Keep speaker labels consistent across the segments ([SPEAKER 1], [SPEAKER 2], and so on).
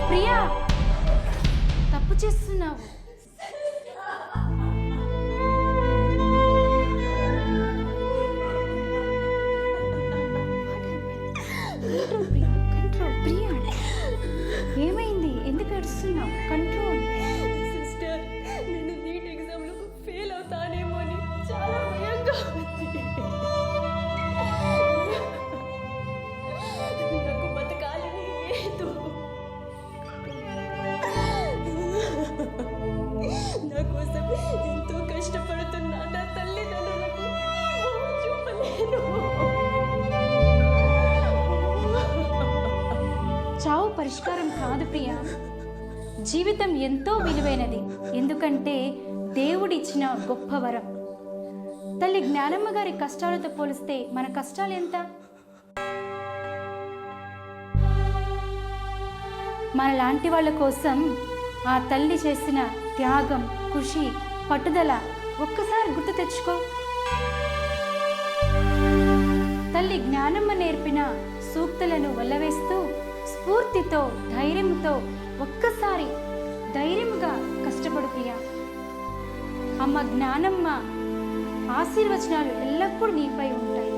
[SPEAKER 1] ప్రియా, తప్పు చేస్తున్నావు. ప్రియా, ఏమైంది? ఎందుకు ఏడుస్తున్నావు? కంట్రోల్.
[SPEAKER 2] సిస్టర్, నేను నీట్ ఎగ్జామ్లో ఫెయిల్ అవుతానేమో అని చాలా భయంగా ఉంది. నాకు బతకాలని లేదు. నా కోసం ఎంతో కష్టపడుతున్నా నా తల్లిదండ్రులకు చూపలేను.
[SPEAKER 1] చావు పరిష్కారం కాదు ప్రియా. జీవితం ఎంతో విలువైనది, ఎందుకంటే దేవుడిచ్చిన గొప్ప వరం. తల్లి జ్ఞానమ్మ గారి కష్టాలతో పోలిస్తే మన కష్టాలు ఎంత? మనలాంటి వాళ్ళ కోసం ఆ తల్లి చేసిన త్యాగం, కృషి, పట్టుదల ఒక్కసారి గుర్తు తెచ్చుకో. తల్లి జ్ఞానమ్మ నేర్పిన సూక్తులను వల్లవేస్తూ స్ఫూర్తితో, ధైర్యంతో ఒక్కసారి ధైర్యంగా కష్టపడు ప్రియా. అమ్మ జ్ఞానమ్మ ఆశీర్వచనాలు ఎల్లప్పుడూ నీపై ఉంటాయి.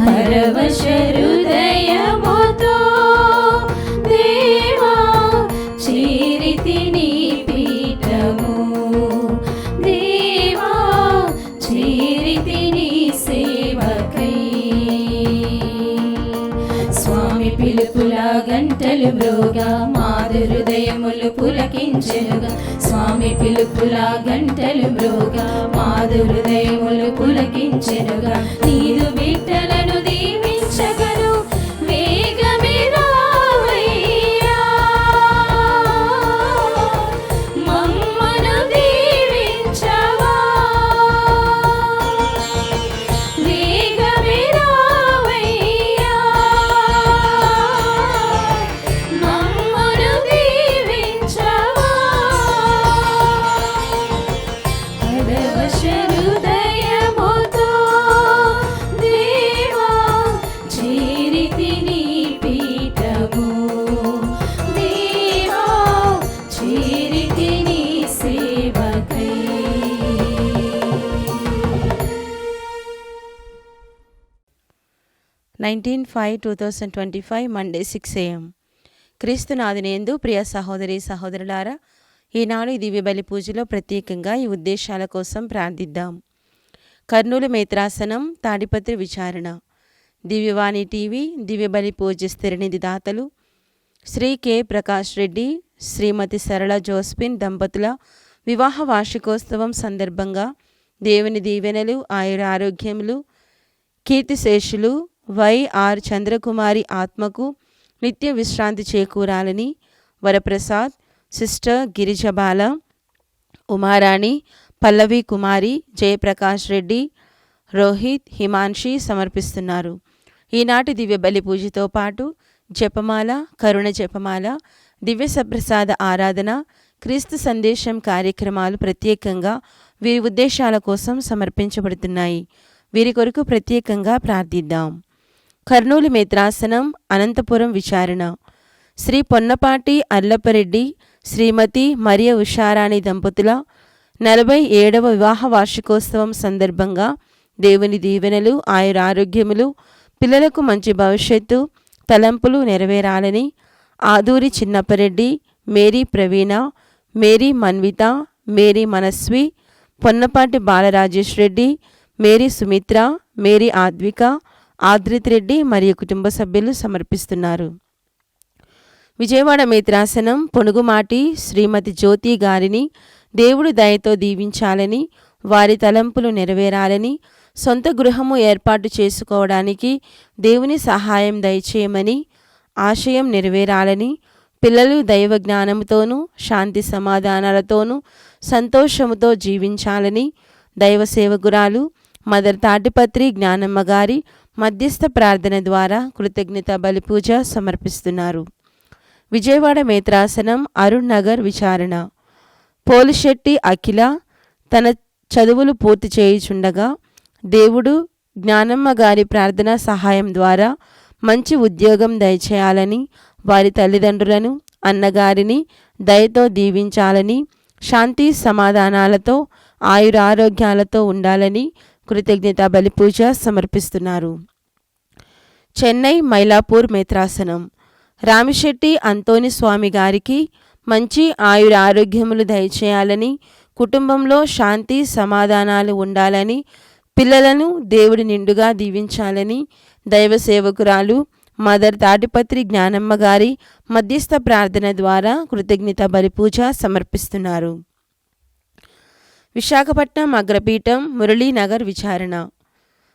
[SPEAKER 3] పరవశ హృదయముతో దేవా చేరితి నీ పీఠము, దేవా చేరితి నీ సేవకై. స్వామి పిలుపులా గంటలు మ్రోగా మాదు హృదయములు పులకించెనుగా, స్వామి పిలుపులా గంటలు మ్రోగా మాదు హృదయములు పులకించెనుగా. నీదు బిడ్డలను దీవించగను వేగమే రావయ్యా, మమ్మను దీవించవా, వేగమే రావయ్యా, మమ్మను దీవించవా. పరవశ హృదయముతో దేవా చేరితి నీ పీఠము, దేవా చేరితి నీ సేవకై.
[SPEAKER 4] Nineteen 5/2025 Monday 6 AM. క్రీస్తునాథునియందు ప్రియ సహోదరి సహోదరులారా, ఈనాడు ఈ దివ్య బలి పూజలో ప్రత్యేకంగా ఈ ఉద్దేశాల కోసం ప్రార్థిద్దాం. కర్నూలు మేత్రాసనం తాడిపత్రి విచారణ, దివ్యవాణి టీవీ దివ్య బలి పూజ స్థిరనిధి దాతలు శ్రీ కె ప్రకాష్ రెడ్డి, శ్రీమతి సరళ జోస్పిన్ దంపతుల వివాహ వార్షికోత్సవం సందర్భంగా దేవుని దీవెనలు, ఆయుర ఆరోగ్యములు, కీర్తిశేషులు వైఆర్ చంద్రకుమారి ఆత్మకు నిత్య విశ్రాంతి చేకూరాలని వరప్రసాద్, సిస్టర్ గిరిజబాల, ఉమారాణి, పల్లవి కుమారి, జయప్రకాష్ రెడ్డి, రోహిత్, హిమాన్షి సమర్పిస్తున్నారు. ఈనాటి దివ్య బలి పూజతో పాటు జపమాల, కరుణ జపమాల, దివ్య సప్రసాద ఆరాధన, క్రీస్తు సందేశం కార్యక్రమాలు ప్రత్యేకంగా వీరి ఉద్దేశాల కోసం సమర్పించబడుతున్నాయి. వీరి కొరకు ప్రత్యేకంగా ప్రార్థిద్దాం. కర్నూలు మేత్రాసనం అనంతపురం విచారణ, శ్రీ పొన్నపాటి అర్లపరెడ్డి, శ్రీమతి మరియ ఉషారాణి దంపతుల 47వ వివాహ వార్షికోత్సవం సందర్భంగా దేవుని దీవెనలు, ఆయుర ఆరోగ్యములు, పిల్లలకు మంచి భవిష్యత్తు, తలంపులు నెరవేరాలని ఆదూరి చిన్నప్పరెడ్డి, మేరీ ప్రవీణ, మేరీ మన్విత, మేరీ మనస్వి, పొన్నపాటి బాలరాజేష్ రెడ్డి, మేరీ సుమిత్ర, మేరీ ఆద్విక, ఆద్రిత్ రెడ్డి మరియు కుటుంబ సభ్యులు సమర్పిస్తున్నారు. విజయవాడ మేత్రాసనం పొనుగుమాటి శ్రీమతి జ్యోతి గారిని దేవుడు దయతో దీవించాలని, వారి తలంపులు నెరవేరాలని, సొంత గృహము ఏర్పాటు చేసుకోవడానికి దేవుని సహాయం దయచేయమని, ఆశయం నెరవేరాలని, పిల్లలు దైవ జ్ఞానంతోనూ శాంతి సమాధానాలతోనూ సంతోషముతో జీవించాలని దైవ సేవకురాలు మదర్ తాటిపత్రి జ్ఞానమ్మ గారి మధ్యస్థ ప్రార్థన ద్వారా కృతజ్ఞత బలిపూజ సమర్పిస్తున్నారు. విజయవాడ మేత్రాసనం అరుణ్ నగర్ విచారణ, పోలిశెట్టి అఖిల తన చదువులు పూర్తి చేయుచుండగా దేవుడు జ్ఞానమ్మ గారి ప్రార్థన సహాయం ద్వారా మంచి ఉద్యోగం దయచేయాలని, వారి తల్లిదండ్రులను, అన్నగారిని దయతో దీవించాలని, శాంతి సమాధానాలతో ఆయురారోగ్యాలతో ఉండాలని కృతజ్ఞత బలిపూజ సమర్పిస్తున్నారు. చెన్నై మైలాపూర్ మేత్రాసనం రామిశెట్టి అంతోని స్వామి గారికి మంచి ఆయుర ఆరోగ్యములు దయచేయాలని, కుటుంబంలో శాంతి సమాధానాలు ఉండాలని, పిల్లలను దేవుడి నిండుగా దీవించాలని దైవ సేవకురాలు మదర్ తాటిపత్రి జ్ఞానమ్మ గారి మధ్యస్థ ప్రార్థన ద్వారా కృతజ్ఞత బలిపూజ సమర్పిస్తున్నారు. విశాఖపట్నం అగ్రపీఠం మురళీనగర్ విచారణ,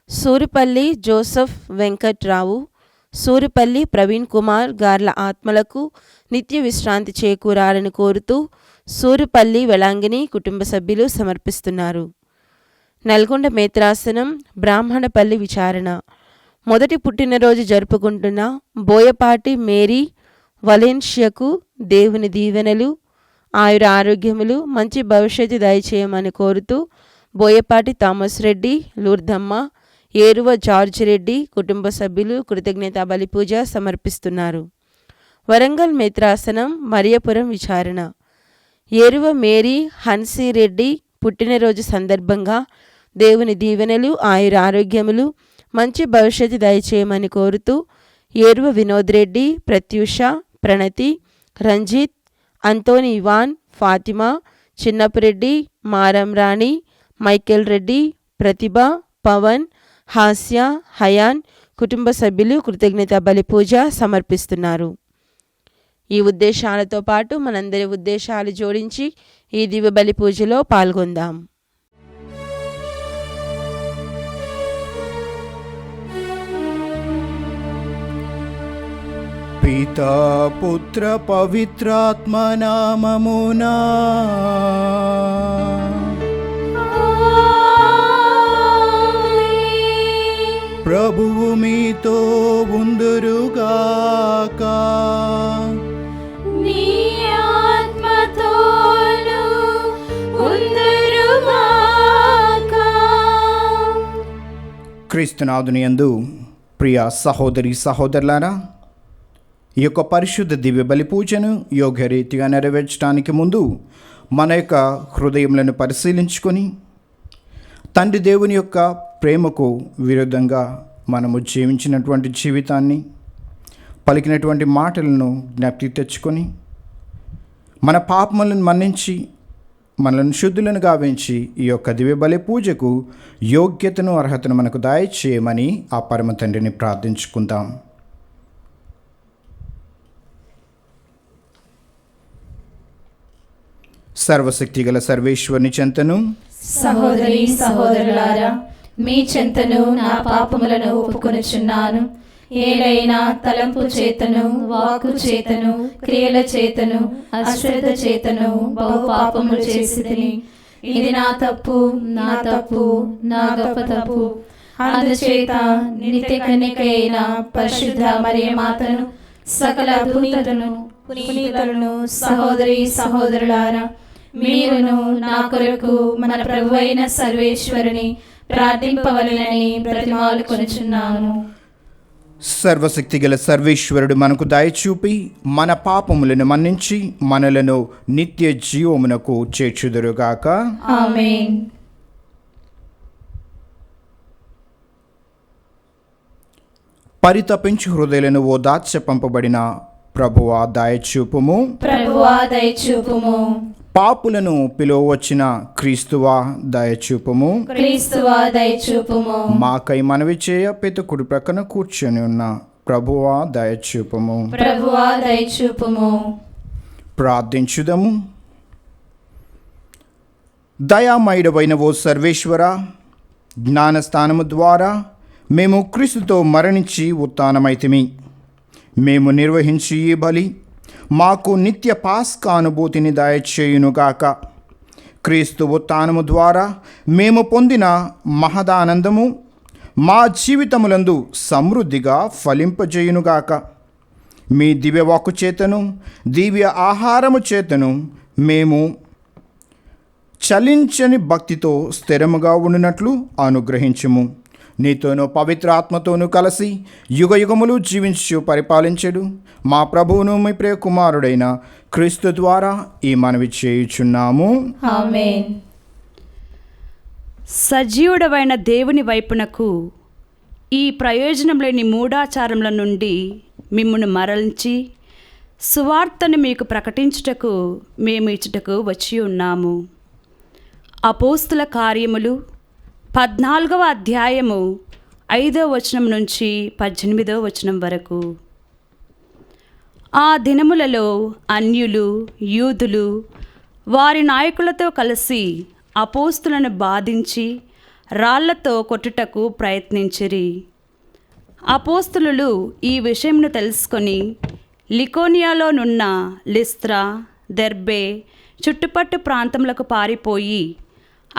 [SPEAKER 4] సూరిపల్లి జోసఫ్ వెంకట్రావు, సూరిపల్లి ప్రవీణ్ కుమార్ గార్ల ఆత్మలకు నిత్య విశ్రాంతి చేకూరాలని కోరుతూ సూరిపల్లి వెలాంగిని కుటుంబ సభ్యులు సమర్పిస్తున్నారు. నల్గొండ మేత్రాసనం బ్రాహ్మణపల్లి విచారణ, మొదటి పుట్టినరోజు జరుపుకుంటున్న బోయపాటి మేరీ వలెన్షియకు దేవుని దీవెనలు, ఆయుర ఆరోగ్యములు, మంచి భవిష్యత్తు దయచేయమని కోరుతూ బోయపాటి థామస్ రెడ్డి, లూర్దమ్మ, ఏరువ జార్జ్ రెడ్డి కుటుంబ సభ్యులు కృతజ్ఞత బలిపూజ సమర్పిస్తున్నారు. వరంగల్ మేత్రాసనం మరియపురం విచారణ, ఏరువ మేరీ హన్సీరెడ్డి పుట్టినరోజు సందర్భంగా దేవుని దీవెనలు, ఆయుర ఆరోగ్యములు, మంచి భవిష్యత్తు దయచేయమని కోరుతూ ఏరువ వినోద్ రెడ్డి, ప్రత్యూష, ప్రణతి, రంజిత్, అంతోని ఇవాన్, ఫాతిమా, చిన్నపురెడ్డి, మారం రాణి, మైకేల్ రెడ్డి, ప్రతిభ, పవన్, హాస్య, హయాన్ కుటుంబ సభ్యులు కృతజ్ఞత బలి పూజ సమర్పిస్తున్నారు. ఈ ఉద్దేశాలతో పాటు మనందరి ఉద్దేశాలు జోడించి ఈ దివ్య బలి పూజలో పాల్గొందాం.
[SPEAKER 5] పితా పుత్ర పవిత్రాత్మ నామమునా ప్రభువు మీతో ఉందురుగాక.
[SPEAKER 3] నీ ఆత్మతోను ఉందురుగాక.
[SPEAKER 5] క్రీస్తునాథుని యందు ప్రియ సహోదరి సహోదరులారా, ఈ యొక్క పరిశుద్ధ దివ్య బలి పూజను యోగ్యరీతిగా నెరవేర్చడానికి ముందు మన యొక్క హృదయములను పరిశీలించుకొని తండ్రి దేవుని యొక్క ప్రేమకు విరుద్ధంగా మనము జీవించినటువంటి జీవితాన్ని, పలికినటువంటి మాటలను జ్ఞప్తికి తెచ్చుకొని మన పాపములను మన్నించి మనలను శుద్ధులను గావించి ఈ యొక్క దివ్య బలి పూజకు యోగ్యతను అర్హతను మనకు దయచేయమని ఆ పరమ తండ్రిని ప్రార్థించుకుందాం. సర్వశక్తి గల సర్వేశ్వరుని చెంతను
[SPEAKER 3] సహోదరి సహోదరులారా, మీ చెంతను నా పాపములను ఒప్పుకొనుచున్నాను. ఏలైనా తలంపు చేతను, వాక్కు చేతను, క్రియల చేతను, అశ్రద్ధ చేతను బహు పాపములు చేసితిని. ఇది నా తప్పు, నా తప్పు, నా గొప్ప తప్పు. అందుచేత నిత్య కన్యక అయిన పరిశుద్ధ మరియ మాతను, సకల పునీతులను, సహోదరి సహోదరులారా, మీరును నా కొరకు మన ప్రభు అయిన సర్వేశ్వరుని ప్రార్థింపవలెనని బ్రతిమాలు కొనుచున్నాను.
[SPEAKER 5] సర్వశక్తి గల సర్వేశ్వరుడు మనకు దయచూపి మన పాపములను మన్నించి మనలను నిత్య జీవమునకు చేర్చుదురుగాక.
[SPEAKER 3] ఆమేన్.
[SPEAKER 5] పరితపించు హృదయాలను ఓదార్చ పంపబడిన ప్రభువా దయచూపుము.
[SPEAKER 3] ప్రభువా దయచూపుము.
[SPEAKER 5] పాపులను పిలువవచ్చిన క్రీస్తువా దయచూపుము.
[SPEAKER 3] క్రీస్తువా దయచూపుము.
[SPEAKER 5] మాకై మనవి చేయ పితకుడి ప్రక్కన కూర్చొని ఉన్న ప్రభువా దయచూపుము.
[SPEAKER 3] ప్రభువా దయచూపుము.
[SPEAKER 5] ప్రార్థించుదము. దయామయుడవైన ఓ సర్వేశ్వర, జ్ఞానస్థానము ద్వారా మేము క్రీస్తుతో మరణించి ఉత్థానమైతిమి. మేము నిర్వహించి ఈ బలి మాకు నిత్య పాస్కా అనుభూతిని దయచేయునుగాక. క్రీస్తు ఉత్థానము ద్వారా మేము పొందిన మహదానందము మా జీవితములందు సమృద్ధిగా ఫలింపజేయునుగాక. మీ దివ్యవాక్కు చేతను, దివ్య ఆహారము చేతను మేము చలించని భక్తితో స్థిరముగా ఉండినట్లు అనుగ్రహించుము. నీతోనూ పవిత్ర ఆత్మతోనూ కలిసి యుగ యుగములు జీవించు పరిపాలించెడు మా ప్రభువును మీ ప్రియ కుమారుడైన క్రీస్తు ద్వారా ఈ మనవి చేయుచున్నాము.
[SPEAKER 3] ఆమేన్.
[SPEAKER 6] సజీవుడవైన దేవుని వైపునకు ఈ ప్రయోజనం లేని మూఢాచారముల నుండి మిమ్మును మరల్చి సువార్తను మీకు ప్రకటించుటకు మేము ఇచ్చుటకు వచ్చి ఉన్నాము. అపోస్తుల కార్యములు 14వ అధ్యాయము 5వ వచనం నుంచి 18వ వచనం వరకు. ఆ దినములలో అన్యులు, యూదులు వారి నాయకులతో కలిసి అపోస్తులను బాధించి రాళ్లతో కొట్టుటకు ప్రయత్నించిరి. అపోస్తులు ఈ విషయంను తెలుసుకొని లికోనియాలోనున్న లిస్త్రా, దెర్బే చుట్టుపట్టు ప్రాంతములకు పారిపోయి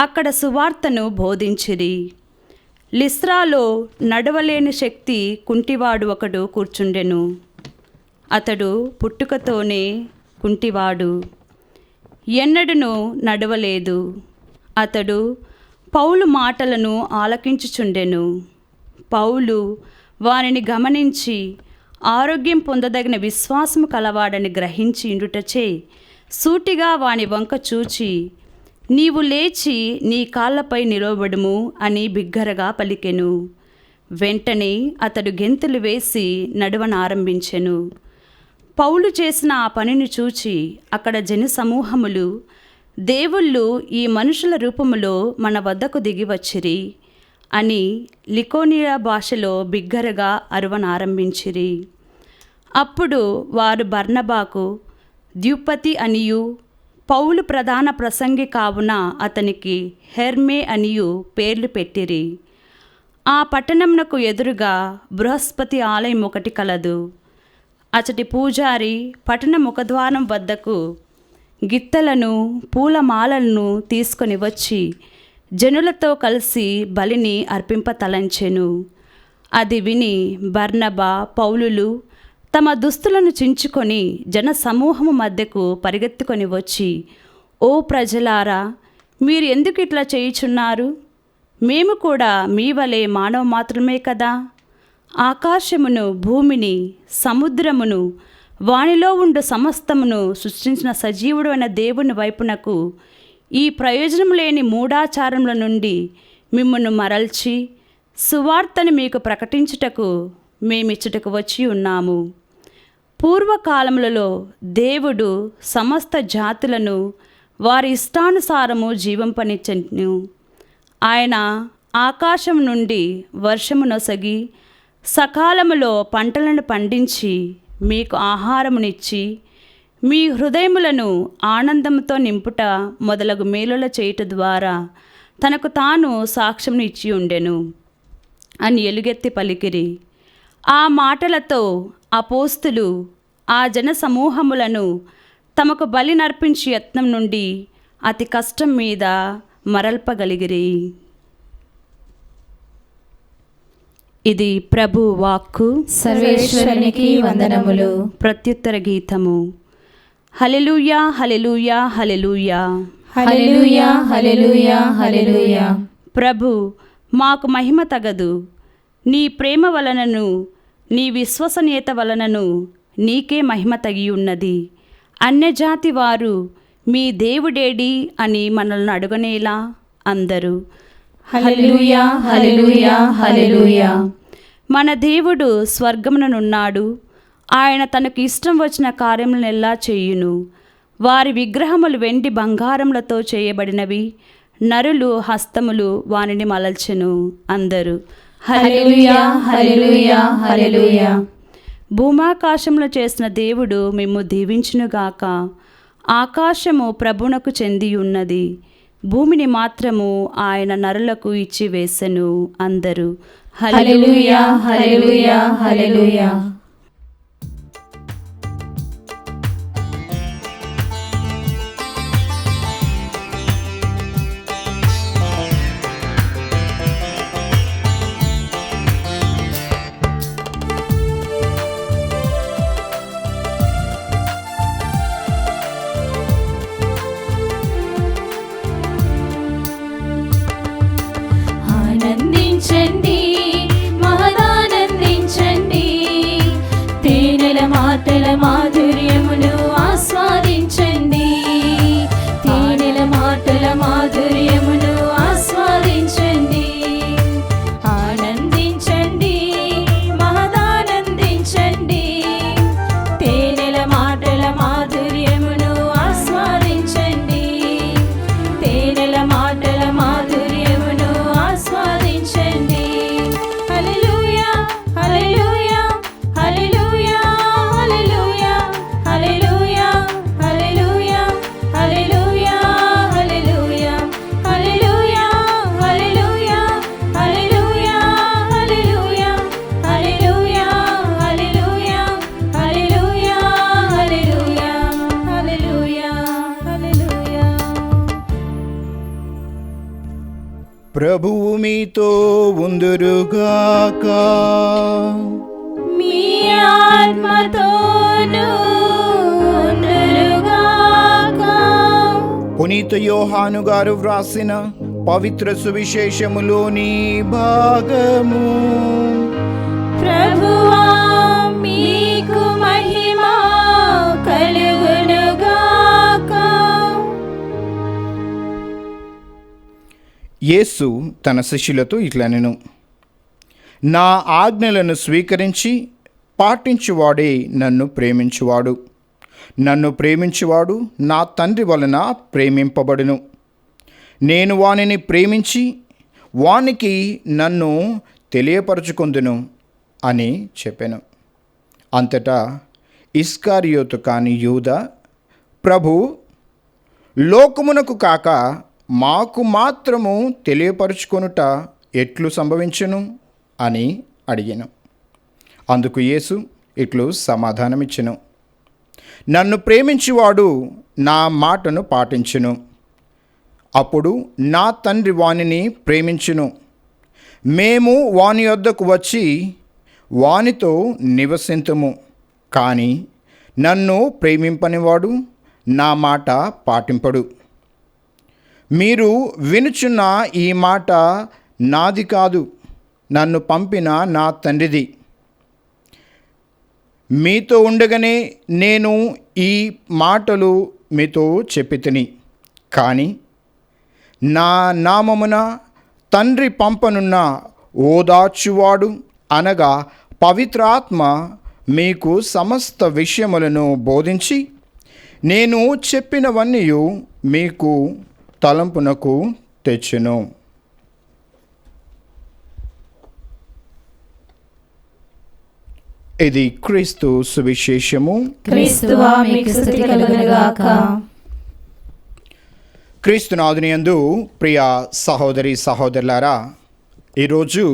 [SPEAKER 6] అక్కడ సువార్తను బోధించిరి. లిస్త్రాలో నడవలేని శక్తి కుంటివాడు ఒకడు కూర్చుండెను. అతడు పుట్టుకతోనే కుంటివాడు, ఎన్నడూనూ నడవలేదు. అతడు పౌలు మాటలను ఆలకించుచుండెను. పౌలు వారిని గమనించి ఆరోగ్యం పొందదగిన విశ్వాసము కలవాడని గ్రహించి ఇండుటచే సూటిగా వాని వంక చూచి, నీవు లేచి నీ కాళ్ళపై నిలవబడుము అని బిగ్గరగా పలికెను. వెంటనే అతడు గెంతులు వేసి నడవనారంభించెను. పౌలు చేసిన ఆ పనిని చూచి అక్కడ జనసమూహములు, దేవుళ్ళు ఈ మనుషుల రూపములో మన వద్దకు దిగి వచ్చిరి అని లికోనియా భాషలో బిగ్గరగా అరవనారంభించిరి. అప్పుడు వారు బర్నబాకు ద్యుపతి అనియు, పౌలు ప్రధాన ప్రసంగి కావున అతనికి హెర్మే అనియు పేర్లు పెట్టిరి. ఆ పట్టణమునకు ఎదురుగా బృహస్పతి ఆలయం ఒకటి కలదు. అచటి పూజారి పట్టణ ముఖద్వారం వద్దకు గిత్తలను పూలమాలలను తీసుకొని వచ్చి జనులతో కలిసి బలిని అర్పింపతలంచెను. అది విని బర్నబా, పౌలులు తమ దుస్తులను చించుకొని జనసమూహము మధ్యకు పరిగెత్తుకొని వచ్చి, ఓ ప్రజలారా, మీరు ఎందుకు ఇట్లా చేయుచున్నారు? మేము కూడా మీ వలె మానవ మాత్రమే కదా. ఆకాశమును, భూమిని, సముద్రమును, వానిలో ఉండు సమస్తమును సృష్టించిన సజీవుడు అయిన దేవుని వైపునకు ఈ ప్రయోజనం లేని మూఢాచారముల నుండి మిమ్మల్ని మరల్చి సువార్తను మీకు ప్రకటించుటకు మేమిచ్చుటకు వచ్చి ఉన్నాము. పూర్వకాలములలో దేవుడు సమస్త జాతులను వారి ఇష్టానుసారము జీవింపనిచ్చెను. ఆయన ఆకాశం నుండి వర్షము నొసగి సకాలములో పంటలను పండించి మీకు ఆహారమునిచ్చి మీ హృదయములను ఆనందంతో నింపుట మొదలగు మేలుల చేయుట ద్వారా తనకు తాను సాక్ష్యం ఇచ్చి ఉండెను అని ఎలుగెత్తి పలికిరి. ఆ మాటలతో అపోస్తులు ఆ జన సమూహములను తమకు బలి నర్పించి యత్నం నుండి అతి కష్టం మీద మరల్పగలిగిరి. ఇది ప్రభు వాక్కు.
[SPEAKER 3] సర్వేశ్వరునికి వందనములు.
[SPEAKER 6] ప్రత్యుత్తర గీతము. హల్లెలూయా, హల్లెలూయా, హల్లెలూయా.
[SPEAKER 3] హల్లెలూయా, హల్లెలూయా, హల్లెలూయా.
[SPEAKER 6] ప్రభు, మాకు మహిమ తగదు. నీ ప్రేమ వలనను నీ విశ్వసనీయత వలనను నీకే మహిమ తగి ఉన్నది. అన్యజాతి వారు మీ దేవుడేడి అని మనల్ని అడుగనేలా అందరూ
[SPEAKER 3] హల్లెలూయా, హల్లెలూయా, హల్లెలూయా.
[SPEAKER 6] మన దేవుడు స్వర్గముననున్నాడు. ఆయన తనకు ఇష్టం వచ్చిన కార్యములనెల్లా చేయును. వారి విగ్రహములు వెండి బంగారములతో చేయబడినవి. నరులు హస్తములు వానిని మలల్చెను. అందరూ
[SPEAKER 3] హల్లెలూయా, హల్లెలూయా, హల్లెలూయా.
[SPEAKER 6] భూమాకాశములు చేసిన దేవుడు మేము దీవించునుగాక. ఆకాశము ప్రభునకు చెంది ఉన్నది, భూమిని మాత్రము ఆయన నరులకు ఇచ్చి వేసెను. అందరూ
[SPEAKER 3] హల్లెలూయా, హల్లెలూయా, హల్లెలూయా. ఆనందించండి, మహదానందించండి, తేనెల మాటల మాధుర్యమును ఆస్వాదించండి, తేనెల మాటల మాధుర్యమును ఆస్వాదించండి. ఆనందించండి, మహదానందించండి, తేనెల మాటల మాధుర్యమును ఆస్వాదించండి, తేనెల మాటల మాధుర్యమును ఆస్వాదించండి. హల్లెలూయా, హల్లెలూయా, హల్లెలూయా, హల్లెలూయా, హల్లెలూయా, హల్లెలూయా, హల్లెలూయా, హల్లెలూయా, హల్లెలూయా, హల్లెలూయా, హల్లెలూయా, హల్లెలూయా, హల్లెలూయా, హల్లెలూయా, హల్లెలూయా, హల్లెలూయా, హల్లెలూయా, హల్లెలూయా.
[SPEAKER 5] ప్రభువు మీతో ఉందురుగాక.
[SPEAKER 3] మీ ఆత్మతోనూ ఉండురుగాక.
[SPEAKER 5] పునీత యోహాను గారు వ్రాసిన పవిత్ర సువిశేషములోని భాగము.
[SPEAKER 3] ప్రభువా, మీకు మహిమ కలుగునుగాక.
[SPEAKER 5] యేసు తన శిష్యులతో ఇట్లనెను, నా ఆజ్ఞలను స్వీకరించి పాటించువాడే నన్ను ప్రేమించువాడు. నన్ను ప్రేమించువాడు నా తండ్రి వలన ప్రేమింపబడును. నేను వానిని ప్రేమించి వానికి నన్ను తెలియపరచుకొందును అని చెప్పాను. అంతటా ఇస్కారియోతు కాని యూదా, ప్రభు, లోకమునకు కాక మాకు మాత్రము తెలియపరుచుకొనుట ఎట్లు సంభవించును అని అడిగాను. అందుకు యేసు ఇట్లు సమాధానమిచ్చెను, నన్ను ప్రేమించువాడు నా మాటను పాటించును. అప్పుడు నా తండ్రి వానిని ప్రేమించును. మేము వాని యొద్దకు వచ్చి వానితో నివసింతుము. కానీ నన్ను ప్రేమింపనివాడు నా మాట పాటింపడు. మీరు వినుచున్న ఈ మాట నాది కాదు, నన్ను పంపిన నా తండ్రిది. మీతో ఉండగానే నేను ఈ మాటలు మీతో చెప్పితిని. కానీ నా నామమున తండ్రి పంపనున్న ఓదార్చువాడు అనగా పవిత్రాత్మ మీకు సమస్త విషయములను బోధించి నేను చెప్పినవన్నీ మీకు తలంపునకు తెచ్చును. ఇది క్రీస్తు సువిశేషము.
[SPEAKER 3] క్రీస్తువా మీకు స్తుతి కలుగునుగాక.
[SPEAKER 5] క్రీస్తునాథుని యందు ప్రియ సహోదరి సహోదరులారా, ఈరోజు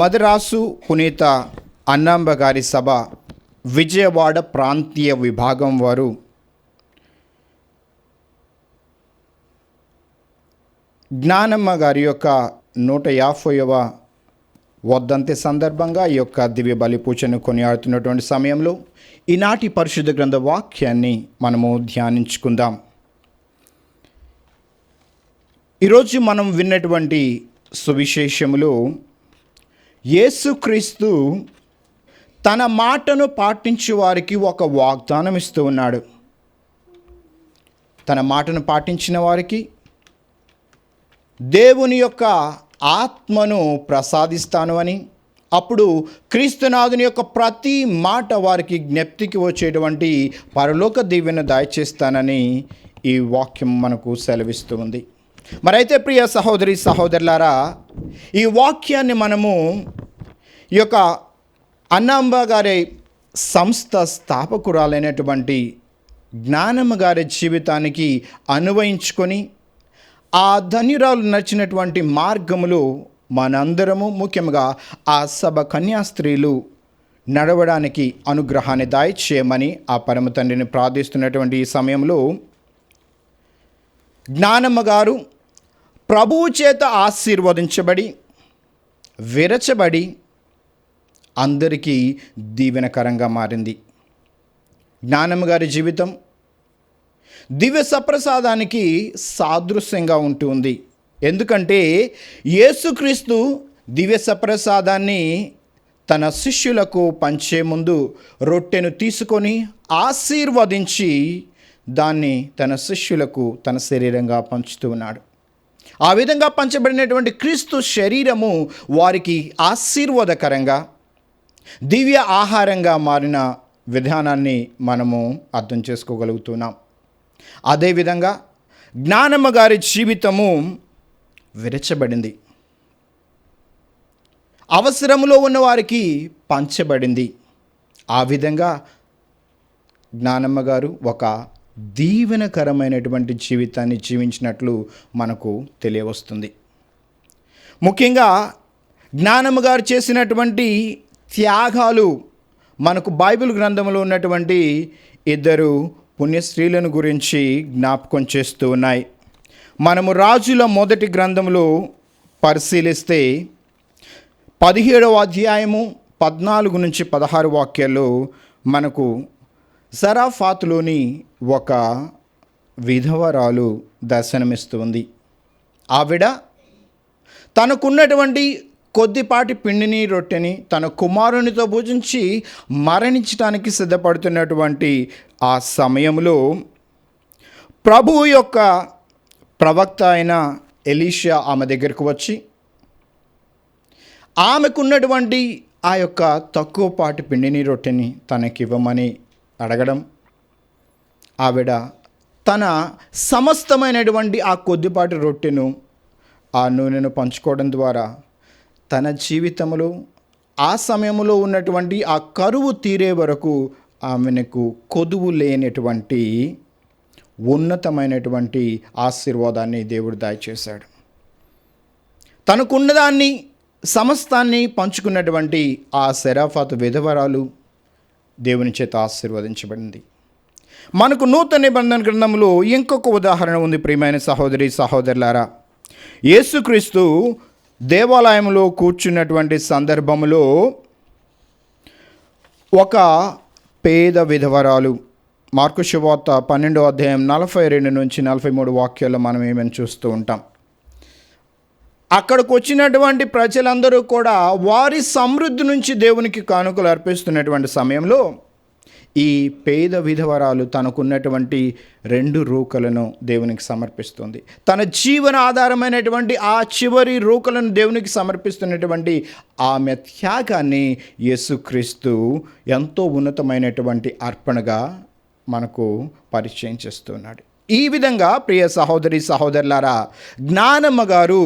[SPEAKER 5] మదరాసు పునీత అన్నాంబ గారి సభ విజయవాడ ప్రాంతీయ విభాగం వారు జ్ఞానమ్మ గారి యొక్క 150వ వర్ధంతి సందర్భంగా ఈ యొక్క దివ్య బలి పూజను కొనియాడుతున్నటువంటి సమయంలో ఈనాటి పరిశుద్ధ గ్రంథ వాక్యాన్ని మనము ధ్యానించుకుందాం. ఈరోజు మనం విన్నటువంటి సువిశేషములో యేసుక్రీస్తు తన మాటను పాటించే వారికి ఒక వాగ్దానం ఇస్తూ ఉన్నాడు. తన మాటను పాటించిన వారికి దేవుని యొక్క ఆత్మను ప్రసాదిస్తాను అని, అప్పుడు క్రీస్తునాథుని యొక్క ప్రతి మాట వారికి జ్ఞప్తికి వచ్చేటువంటి పరలోక దీవెన దయచేస్తానని ఈ వాక్యం మనకు సెలవిస్తూ ఉంది. మరైతే ప్రియ సహోదరి సహోదరులారా, ఈ వాక్యాన్ని మనము ఈ యొక్క అన్నాంబ గారి సంస్థ స్థాపకురాలైనటువంటి జ్ఞానమ్మ గారి జీవితానికి అన్వయించుకొని ఆ ధన్యురాలు నచ్చినటువంటి మార్గములు మనందరము, ముఖ్యంగా ఆ సభ కన్యాస్త్రీలు నడవడానికి అనుగ్రహాన్ని దయచేయమని ఆ పరమ తండ్రిని ప్రార్థిస్తున్నటువంటి ఈ సమయంలో జ్ఞానమ్మ గారు ప్రభువు చేత ఆశీర్వదించబడి విరచబడి అందరికీ దీవెనకరంగా మారింది. జ్ఞానమ్మ గారి జీవితం దివ్య సప్రసాదానికి సాదృశ్యంగా ఉంటుంది. ఎందుకంటే యేసుక్రీస్తు దివ్య సప్రసాదాన్ని తన శిష్యులకు పంచే ముందు రొట్టెను తీసుకొని ఆశీర్వదించి దాన్ని తన శిష్యులకు తన శరీరంగా పంచుతూ ఉన్నాడు. ఆ విధంగా పంచబడినటువంటి క్రీస్తు శరీరము వారికి ఆశీర్వాదకరంగా దివ్య ఆహారంగా మారిన విధానాన్ని మనము అర్థం చేసుకోగలుగుతున్నాం. అదేవిధంగా జ్ఞానమ్మ గారి జీవితము విరచబడింది, అవసరములో ఉన్న వారికి పంచబడింది. ఆ విధంగా జ్ఞానమ్మ గారు ఒక దీవెనకరమైనటువంటి జీవితాన్ని జీవించినట్లు మనకు తెలియవస్తుంది. ముఖ్యంగా జ్ఞానమ్మ గారు చేసినటువంటి త్యాగాలు మనకు బైబిల్ గ్రంథంలో ఉన్నటువంటి 2 పుణ్యస్త్రీలను గురించి జ్ఞాపకం చేస్తూ ఉన్నాయి. మనము రాజుల మొదటి గ్రంథంలో పరిశీలిస్తే 17వ అధ్యాయము 14 నుంచి 16 వాక్యాల్లో మనకు సరాఫాతులోని ఒక విధవరాలు దర్శనమిస్తుంది. ఆవిడ తనకున్నటువంటి కొద్దిపాటి పిండిని రొట్టెని తన కుమారునితో భుజించి మరణించడానికి సిద్ధపడుతున్నటువంటి ఆ సమయంలో ప్రభువు యొక్క ప్రవక్త అయిన ఎలీషా ఆమె దగ్గరకు వచ్చి ఆమెకున్నటువంటి ఆ యొక్క తక్కువపాటి పిండిని రొట్టెని తనకివ్వమని అడగడం, ఆవిడ తన సమస్తమైనటువంటి ఆ కొద్దిపాటి రొట్టెను ఆ నూనెను పంచుకోవడం ద్వారా తన జీవితంలో ఆ సమయంలో ఉన్నటువంటి ఆ కరువు తీరే వరకు ఆమెకు కొదువు లేనటువంటి ఉన్నతమైనటువంటి ఆశీర్వాదాన్ని దేవుడు దయచేశాడు. తనకున్నదాన్ని సమస్తాన్ని పంచుకున్నటువంటి ఆ సెరాఫాతు విధవరాలు దేవుని చేత ఆశీర్వదించబడింది. మనకు నూతన నిబంధన గ్రంథంలో ఇంకొక ఉదాహరణ ఉంది. ప్రియమైన సహోదరి సహోదరులారా, యేసుక్రీస్తు దేవాలయంలో కూర్చున్నటువంటి సందర్భంలో ఒక పేద విధవరాలు, మార్కు సువార్త 12వ అధ్యాయం 42 నుంచి 43 వాక్యాల్లో మనం ఏమని చూస్తూ ఉంటాం. అక్కడికి వచ్చినటువంటి ప్రజలందరూ కూడా వారి సమృద్ధి నుంచి దేవునికి కానుకలు అర్పిస్తున్నటువంటి సమయంలో ఈ పేద విధవరాలు తనకున్నటువంటి 2 రూకలను దేవునికి సమర్పిస్తుంది. తన జీవన ఆధారమైనటువంటి ఆ చివరి రూకలను దేవునికి సమర్పిస్తున్నటువంటి ఆమె త్యాగాన్ని యేసుక్రీస్తు ఎంతో ఉన్నతమైనటువంటి అర్పణగా మనకు పరిచయం చేస్తున్నాడు. ఈ విధంగా ప్రియ సహోదరి సహోదరులారా, జ్ఞానమ్మ గారు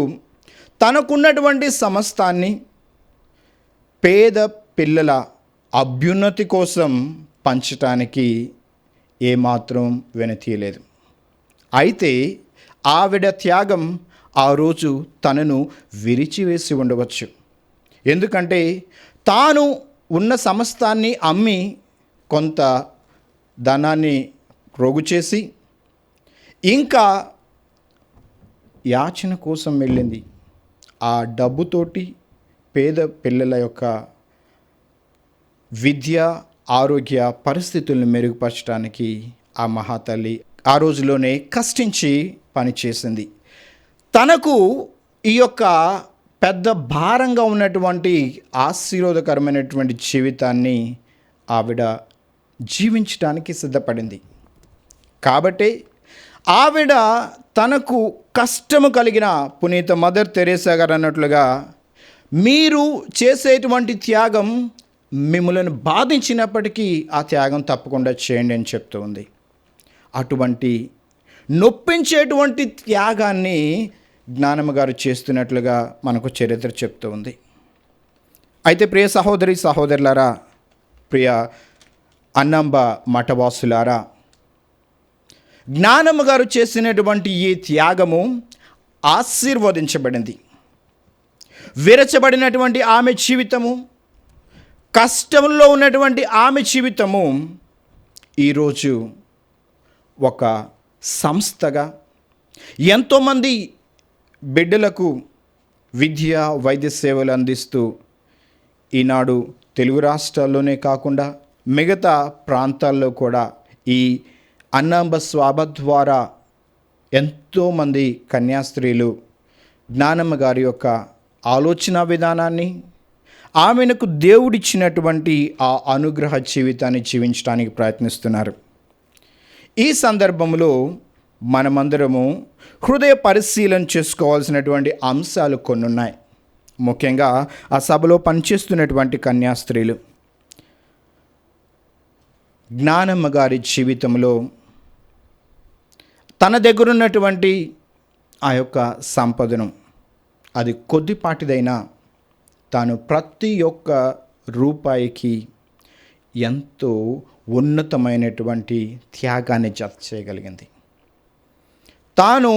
[SPEAKER 5] తనకున్నటువంటి సమస్తాన్ని పేద పిల్లల అభ్యున్నతి కోసం పంచటానికి ఏమాత్రం వెనతీయలేదు. అయితే ఆవిడ త్యాగం ఆ రోజు తనను విరిచివేసి ఉండవచ్చు. ఎందుకంటే తాను ఉన్న సమస్తాన్ని అమ్మి కొంత ధనాన్ని రోగు చేసి ఇంకా యాచన కోసం వెళ్ళింది. ఆ డబ్బుతోటి పేద పిల్లల యొక్క విద్య ఆరోగ్య పరిస్థితులను మెరుగుపరచడానికి ఆ మహాతల్లి ఆ రోజులోనే కష్టించి పనిచేసింది. తనకు ఈ యొక్క పెద్ద భారంగా ఉన్నటువంటి ఆశీర్వాదకరమైనటువంటి జీవితాన్ని ఆవిడ జీవించడానికి సిద్ధపడింది. కాబట్టి ఆవిడ తనకు కష్టము కలిగిన పునీత మదర్ తెరేసా గారు అన్నట్లుగా, మీరు చేసేటువంటి త్యాగం మిమ్మల్ని బాధించినప్పటికీ ఆ త్యాగం తప్పకుండా చేయండి అని చెప్తూ ఉంది. అటువంటి నొప్పించేటువంటి త్యాగాన్ని జ్ఞానమ్మ గారు చేస్తున్నట్లుగా మనకు చరిత్ర చెప్తూ ఉంది. అయితే ప్రియ సహోదరి సహోదరులారా, ప్రియ అన్నంబ మఠవాసులారా, జ్ఞానమ్మ గారు చేసినటువంటి ఈ త్యాగము ఆశీర్వదించబడింది. విరచబడినటువంటి ఆమె జీవితము, కష్టంలో ఉన్నటువంటి ఆమె జీవితము ఈరోజు ఒక సంస్థగా ఎంతోమంది బిడ్డలకు విద్య వైద్య సేవలు అందిస్తూ ఈనాడు తెలుగు రాష్ట్రాల్లోనే కాకుండా మిగతా ప్రాంతాల్లో కూడా ఈ అన్నాంబ స్వాభ ద్వారా ఎంతోమంది కన్యాస్త్రీలు జ్ఞానమ్మ గారి యొక్క ఆలోచన విధానాన్ని, ఆమెకు దేవుడిచ్చినటువంటి ఆ అనుగ్రహ జీవితాన్ని జీవించడానికి ప్రయత్నిస్తున్నారు. ఈ సందర్భంలో మనమందరము హృదయ పరిశీలన చేసుకోవాల్సినటువంటి అంశాలు కొన్ని ఉన్నాయి. ముఖ్యంగా ఆ సభలో పనిచేస్తున్నటువంటి కన్యాస్త్రీలు, జ్ఞానమ్మ గారి జీవితంలో తన దగ్గర ఉన్నటువంటి ఆ యొక్క సంపదను, అది కొద్దిపాటిదైనా తాను ప్రతి ఒక్క రూపాయికి ఎంతో ఉన్నతమైనటువంటి త్యాగాన్ని జత చేయగలిగింది. తాను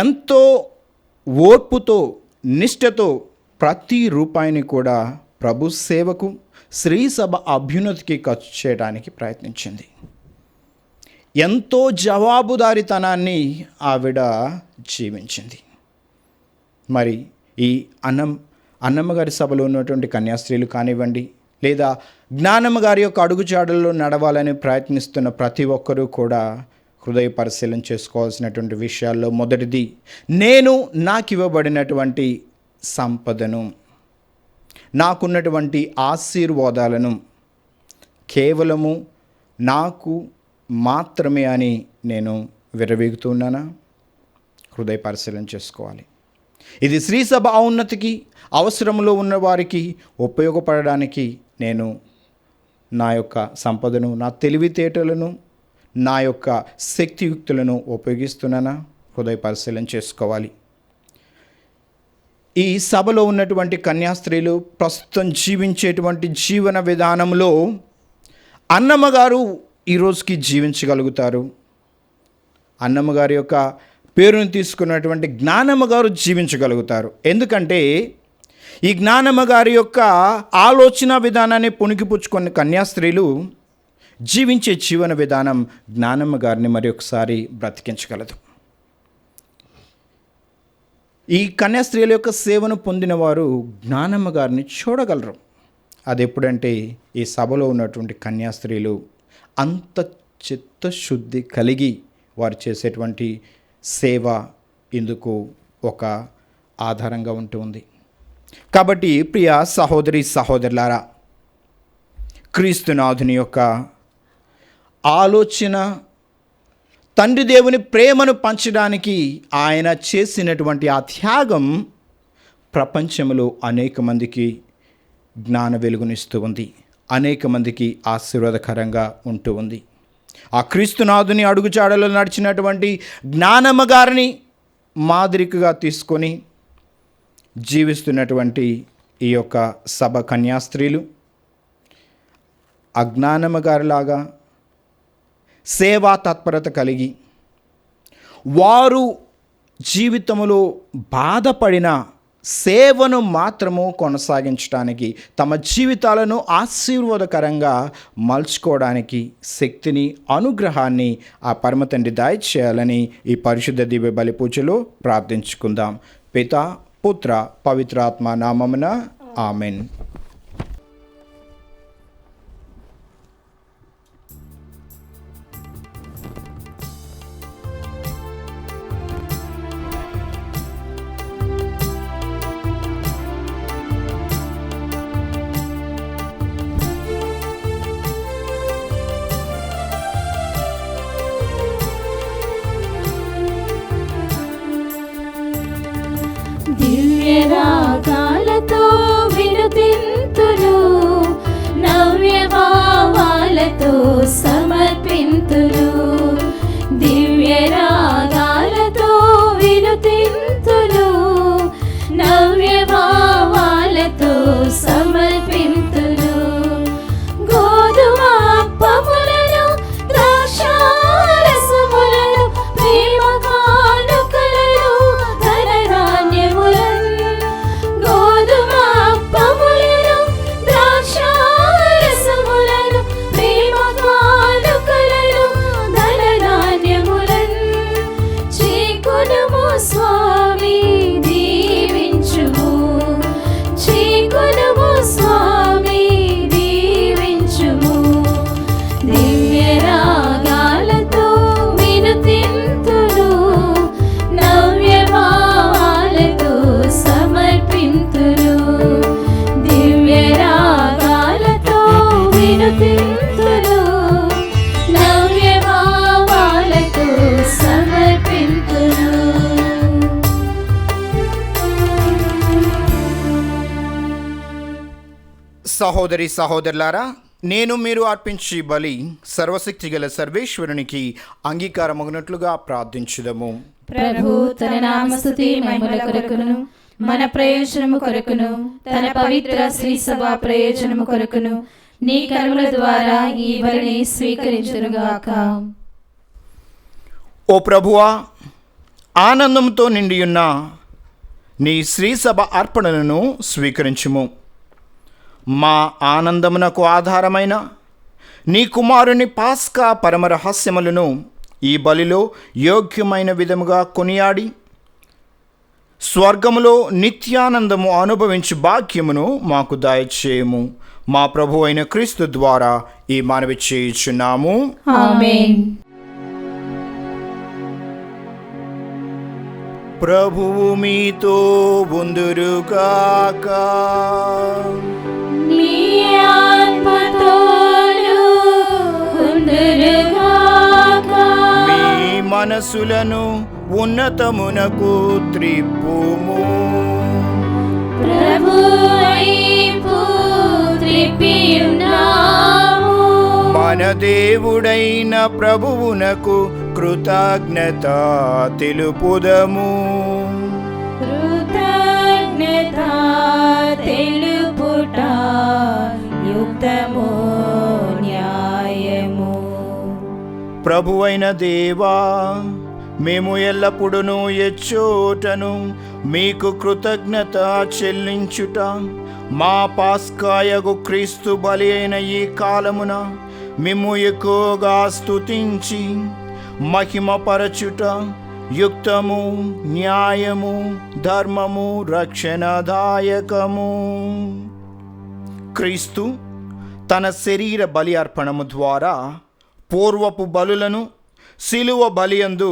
[SPEAKER 5] ఎంతో ఓర్పుతో నిష్ఠతో ప్రతి రూపాయిని కూడా ప్రభు సేవకు, శ్రీ సభ అభ్యున్నతికి ఖర్చు చేయడానికి ప్రయత్నించింది. ఎంతో జవాబుదారీతనాన్ని ఆవిడ జీవించింది. మరి ఈ అన్నమ్మ గారి సభలో ఉన్నటువంటి కన్యాస్త్రీలు కానివ్వండి, లేదా జ్ఞానమ్మ గారి యొక్క అడుగుజాడల్లో నడవాలని ప్రయత్నిస్తున్న ప్రతి ఒక్కరూ కూడా హృదయ పరిశీలన చేసుకోవాల్సినటువంటి విషయాల్లో మొదటిది, నేను నాకు ఇవ్వబడినటువంటి సంపదను, నాకున్నటువంటి ఆశీర్వాదాలను కేవలము నాకు మాత్రమే అని నేను విర్రవీగుతున్నానా? హృదయ పరిశీలన చేసుకోవాలి. ఇది శ్రీ సభ ఔన్నతికి, అవసరంలో ఉన్న వారికి ఉపయోగపడడానికి నేను నా యొక్క సంపదను, నా తెలివితేటలను, నా యొక్క శక్తియుక్తులను ఉపయోగిస్తున్నానా? హృదయ పరిశీలన చేసుకోవాలి. ఈ సభలో ఉన్నటువంటి కన్యాస్త్రీలు ప్రస్తుతం జీవించేటువంటి జీవన విధానంలో అన్నమ్మ గారు ఈరోజుకి జీవించగలుగుతారు. అన్నమ్మ గారి యొక్క పేరును తీసుకున్నటువంటి జ్ఞానమ్మ గారు జీవించగలుగుతారు. ఎందుకంటే ఈ జ్ఞానమ్మ గారి యొక్క ఆలోచన విధానాన్ని పుణికిపుచ్చుకున్న కన్యాస్త్రీలు జీవించే జీవన విధానం జ్ఞానమ్మ గారిని మరి ఒకసారి బ్రతికించగలదు. ఈ కన్యాస్త్రీల యొక్క సేవను పొందిన వారు జ్ఞానమ్మ గారిని చూడగలరు. అది ఎప్పుడంటే ఈ సభలో ఉన్నటువంటి కన్యాస్త్రీలు అంత చిత్తశుద్ధి కలిగి వారు చేసేటువంటి సేవ ఇందుకు ఒక ఆధారంగా ఉంటుంది. కాబట్టి ప్రియ సహోదరి సహోదరులారా, క్రీస్తునాథుని యొక్క ఆలోచన, తండ్రి దేవుని ప్రేమను పంచడానికి ఆయన చేసినటువంటి ఆ త్యాగం ప్రపంచంలో అనేక మందికి జ్ఞాన వెలుగునిస్తూ ఉంది, అనేక మందికి ఆశీర్వాదకరంగా ఉంటూ ఉంది. ఆ క్రీస్తునాథుని అడుగుజాడలో నడిచినటువంటి జ్ఞానమ్మ గారిని మాదిరికగా తీసుకొని జీవిస్తున్నటువంటి ఈ యొక్క సభ కన్యాస్త్రీలు అజ్ఞానమ్మ గారిలాగా సేవా తత్పరత కలిగి వారు జీవితంలో బాధపడిన సేవను మాత్రము కొనసాగించడానికి, తమ జీవితాలను ఆశీర్వాదకరంగా మలుచుకోవడానికి శక్తిని, అనుగ్రహాన్ని ఆ పరమ తండ్రి దయచేయాలని ఈ పరిశుద్ధ దివ్య బలి పూజలో ప్రార్థించుకుందాం. పితా, పుత్ర, పవిత్రాత్మ నామమున ఆమెన్.
[SPEAKER 3] దివ్యరాగాలతో వినుతింతులు, నవ్యభావాలతో సమర్పింతులు. దివ్యరాగాలతో వినుతింతులు, నవ్యభావాలతో సమర్పింతులు. గోధుమ అప్పములను, ద్రాక్షారసములను, ప్రేమ కానుకలను, ధనధాన్యములను. గోధుమ అప్పములను, ద్రాక్షారసములను, ప్రేమ కానుకలను, ధనధాన్యములను. చేకొనుము స్వామి దీవించుము, చేకొనుము స్వామి దీవించుము. దివ్యరాగాలతో వినుతింతులు, నవ్యభావాలతో సమర్పింతులు. దివ్యరాగాలతో వినుతింతులు, నవ్యభావాలతో సమర్పింతులు.
[SPEAKER 5] సహోదరి సహోదరులారా, నేను మీరు అర్పించి బలి సర్వశక్తి గల సర్వేశ్వరునికి అంగీకారమగినట్లుగా ప్రార్థించుదము.
[SPEAKER 3] ప్రభు తన నామస్తుతి మహిమల కొరకును, మన ప్రయోజనము కొరకును, తన పవిత్ర శ్రీ సభ ప్రయోజనము కొరకును నీ కర్మల ద్వారా ఈ బలిని స్వీకరించునుగాక.
[SPEAKER 5] ఓ ప్రభువా, ఆనందంతో నిండియున్న నీ శ్రీ సభ అర్పణలను స్వీకరించుము. మా ఆనందమునకు ఆధారమైన నీ కుమారుని పాస్కా పరమ రహస్యములను ఈ బలిలో యోగ్యమైన విధముగా కొనియాడి స్వర్గములో నిత్యానందము అనుభవించు భాగ్యమును మాకు దయచేయము. మా ప్రభు అయిన క్రీస్తు ద్వారా ఈ మనవి చేయుచున్నాము.
[SPEAKER 3] ఆమేన్.
[SPEAKER 5] ప్రభువు మీతో ఉందురుగాక.
[SPEAKER 3] నీ ఆత్మతోను ఉందురుగాక.
[SPEAKER 5] మీ మనసులను ఉన్నతమునకు త్రిప్పుము.
[SPEAKER 3] ప్రభు వైపు త్రిప్పియున్నాము.
[SPEAKER 5] మన దేవుడైన ప్రభువునకు కృతజ్ఞత తెలుపుదము.
[SPEAKER 3] కృతజ్ఞత తెలుపుట యుక్తము న్యాయము.
[SPEAKER 5] ప్రభువైన దేవా, మేము ఎల్లప్పుడూ ఎచ్చోటను మీకు కృతజ్ఞత చెల్లించుట, మా పాస్కాయగు క్రీస్తు బలి అయిన ఈ కాలమున మేము ఎక్కువగా స్తుతించి మహిమపరచుట యుక్తము, న్యాయము, ధర్మము, రక్షణదాయకము. క్రీస్తు తన శరీర బలి అర్పణము ద్వారా పూర్వపు బలులను శిలువ బలియందు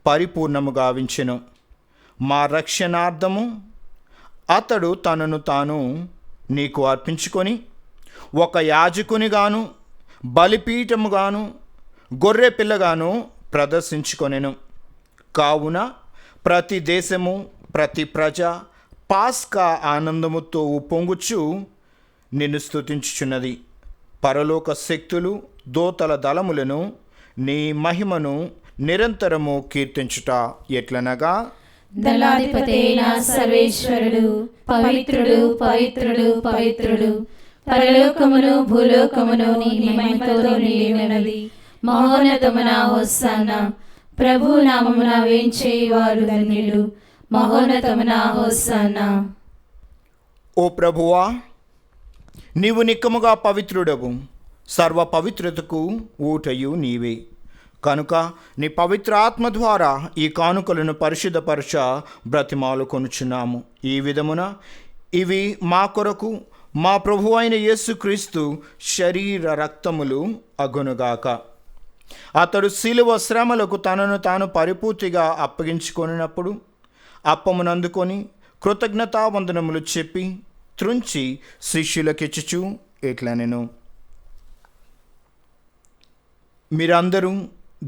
[SPEAKER 5] పరిపూర్ణము గావించెను. మా రక్షణార్థము అతడు తనను తాను నీకు అర్పించుకొని ఒక యాజకునిగాను బలిపీఠముగాను గొర్రె పిల్లగాను ప్రదర్శించుకొనెను. కావున ప్రతి దేశము ప్రతి ప్రజ పాస్కా ఆనందముతో ఉప్పొంగుచు నిన్ను స్తుతించుచున్నది. పరలోక శక్తులు దూతల దళములను నీ మహిమను నిరంతరము కీర్తించుట ఎట్లనగా,
[SPEAKER 3] దళాధిపతైన సర్వేశ్వరుడు పవిత్రుడు పవిత్రుడు పవిత్రుడు, పరలోకమును భూలోకమును నీ మహిమతో నిండి ఉన్నది. మహోన్నతమున హోసన్నా. ప్రభు నామమున వేంచేవారు ధన్యులు. మహోన్నతమున హోసన్నా.
[SPEAKER 5] ఓ ప్రభువా, నీవు నిక్కముగా పవిత్రుడవు, సర్వ పవిత్రతకు ఊటయు నీవే. కనుక నీ పవిత్ర ఆత్మ ద్వారా ఈ కానుకలను పరిశుద్ధపరచ బ్రతిమాలు కొనుచున్నాము. ఈ విధమున ఇవి మా కొరకు మా ప్రభు అయిన యేసుక్రీస్తు శరీర రక్తములు అగునుగాక. అతడు శిలువ శ్రమలకు తనను తాను పరిపూర్తిగా అప్పగించుకొనినప్పుడు అప్పమునందుకొని కృతజ్ఞతావందనములు చెప్పి త్రుంచి శిష్యులకిచ్చుచు ఇట్లనెను, మీరందరూ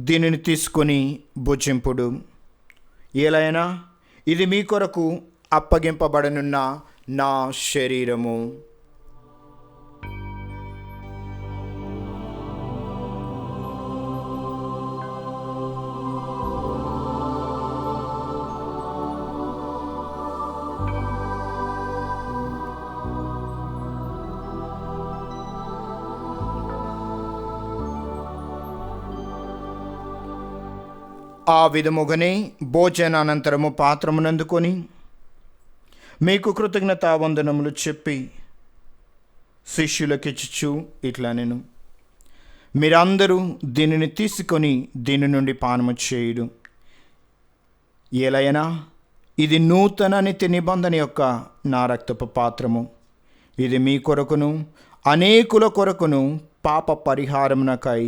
[SPEAKER 5] దీనిని తీసుకొని భుజింపుడు. ఏలైనా ఇది మీ కొరకు అప్పగింపబడనున్న నా శరీరము. ఆ విధముగానే భోజనానంతరము పాత్రమునందుకొని మీకు కృతజ్ఞతావందనములు చెప్పి శిష్యులకిచ్చుచు ఇట్లనెను, మీరందరూ దీనిని తీసుకొని దీని నుండి పానము చేయుడు. ఏలైనా ఇది నూతన నిత్య నిబంధన యొక్క నా రక్తపు పాత్రము. ఇది మీ కొరకును అనేకుల కొరకును పాప పరిహారమునకై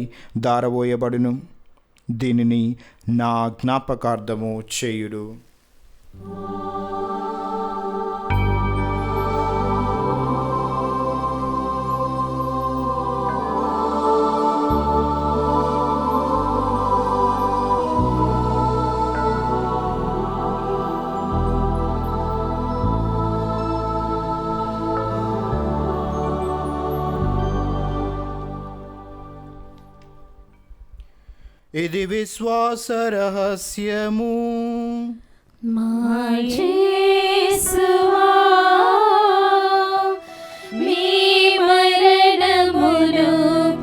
[SPEAKER 5] దారవోయబడును. దీనిని నా జ్ఞాపకార్థము చేయుడు. ఇది విశ్వాస రహస్యము.
[SPEAKER 3] మా యేసువా, మీ మరణమును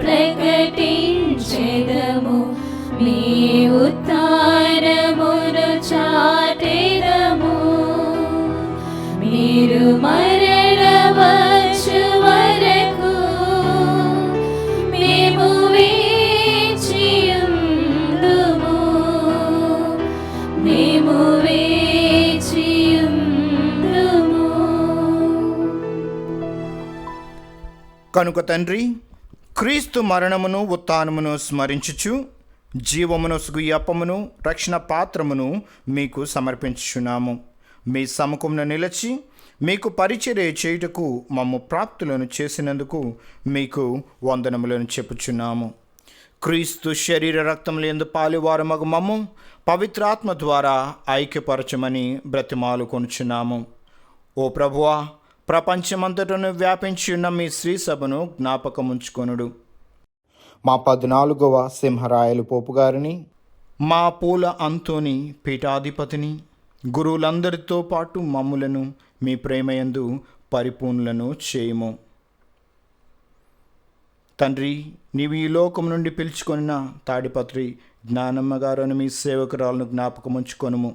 [SPEAKER 3] ప్రకటించెదము, మీ ఉత్థానమును చాటెదము. మీరు మరణవచ్చు వరకు మేము వేచియుందుము, మేము వేచియుందుము.
[SPEAKER 5] కనుక తండ్రి, క్రీస్తు మరణమును ఉత్థానమును స్మరించుచు జీవమునొసుగు ఈ అప్పమును రక్షణ పాత్రమును మీకు సమర్పించుచున్నాము. మీ సముఖమున నిలిచి మీకు పరిచర్య చేయుటకు మమ్ము ప్రాప్తులను చేసినందుకు మీకు వందనములను చెప్పుచున్నాము. క్రీస్తు శరీర రక్తములందు పాలువారమగు మమ్ము పవిత్రాత్మ ద్వారా ఐక్యపరచమని బ్రతిమాలు కొనుచున్నాము. ఓ ప్రభువా, ప్రపంచమంతటను వ్యాపించి ఉన్న మీ శ్రీ సభను జ్ఞాపకముంచుకొనుడు. మా 14వ సింహరాయలు పోపు గారిని, మా పూల అంతోని పీఠాధిపతిని, గురువులందరితో పాటు మమ్ములను మీ ప్రేమయందు పరిపూర్ణులను చేయుము. తండ్రి, నీవు ఈ లోకం నుండి పిలుచుకొనిన తాడిపత్రి జ్ఞానమ్మ గారు అని మీ సేవకురాలను జ్ఞాపకముంచుకొనుము.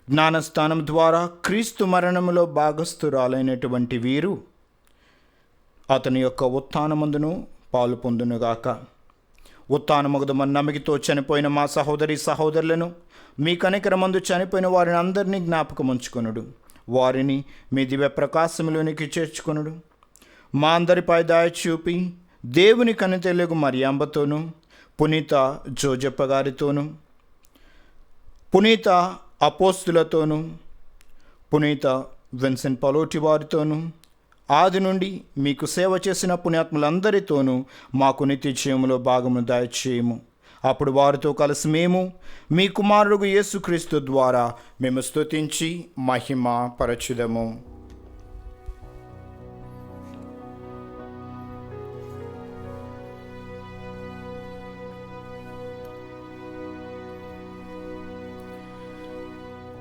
[SPEAKER 5] జ్ఞానస్థానం ద్వారా క్రీస్తు మరణములో భాగస్థురాలైనటువంటి వీరు అతని యొక్క ఉత్థానమందును పాలు పొందునుగాక. ఉత్థానమగుదమన్న నమ్మకితో చనిపోయిన మా సహోదరి సహోదరులను, మీ కనికరమందు చనిపోయిన వారిని అందరినీ జ్ఞాపకముంచుకొనుడు. వారిని మీ దివ్య ప్రకాశంలోనికి చేర్చుకొనుడు. మా అందరిపై దయ చూపి దేవుని కనితెలుగు మరియాంబతోనూ, పునీత జోజప్ప గారితోనూ, పునీత అపోస్తులతోనూ, పునీత విన్సెంట్ పలోటి వారితోనూ, ఆది నుండి మీకు సేవ చేసిన పుణ్యాత్ములందరితోనూ మాకు నిత్య జీవములో భాగమును దయచేయము. అప్పుడు వారితో కలిసి మేము మీ కుమారుడు యేసుక్రీస్తు ద్వారా మేము స్తుతించి మహిమ పరచుదము.